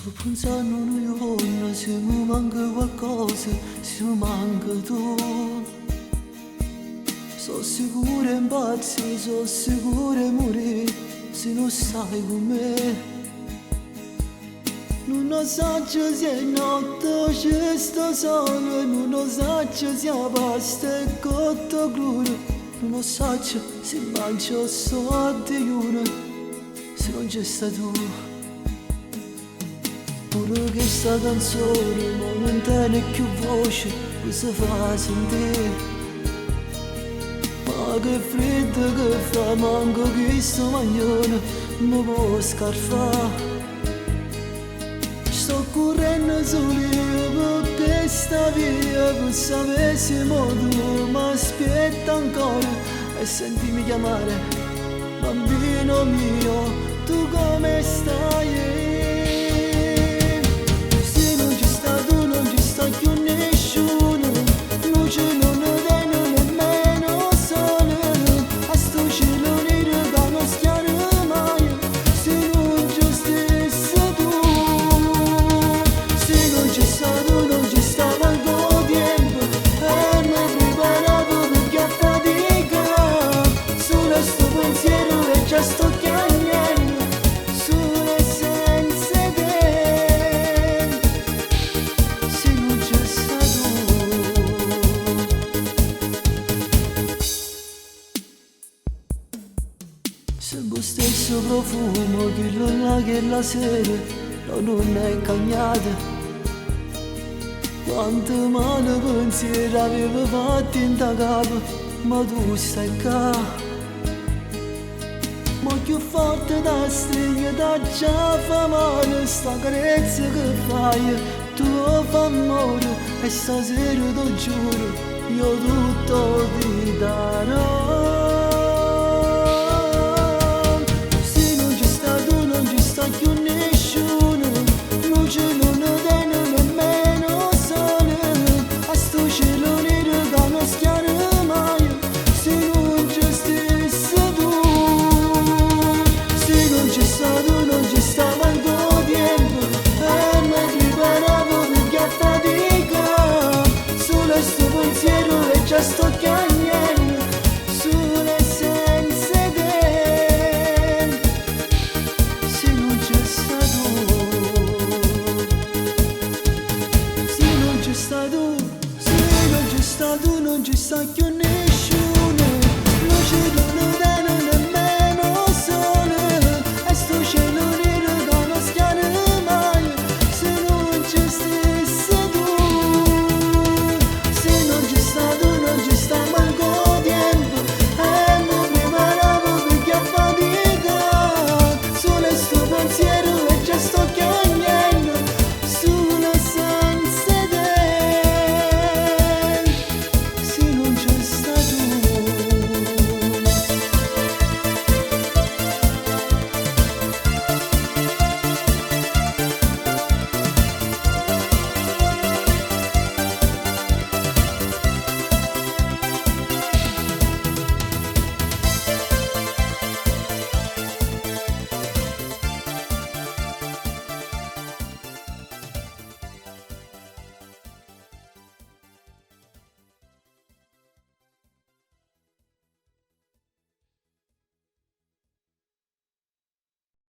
Sto pensando a un giorno, se mi manca qualcosa, se mi manca tu. Sono sicuro impazzi, sono sicuro morire, se non stai con me. Non lo so se è notte, ci sto solo, non lo so se è pasta e cotto crudo. Non lo so se mangio sto di uno, se non c'è stato tu. Pure che sta canzone non tiene più voce, cosa fa sentire? Ma che freddo che fa, manco che sto maglione mi può scarfare. Sto correndo solo per questa via, per sapere se tu mi aspetta ancora e sentimi chiamare, bambino mio, tu come stai? Se non ci sta tu non ci sta più nessuno, non ce non tengo nemmeno sole, a sto cielo nero che non schiaro mai, se non ci stessa tu, se non ci sta tu non ci sta manco tempo, e mi ho preparato perché a fatica, solo sto pensiero e già sto chiamando, solo senza te, se non c'è stato. Sento stesso profumo che là che la sera non è cagnata. Quanto male pensiero avevo fatto in ta capo, ma tu stai qua. Ma più forte da stringa da già fa male, sta carezza che fai, tu fa amore, e stasera ti giuro, io tutto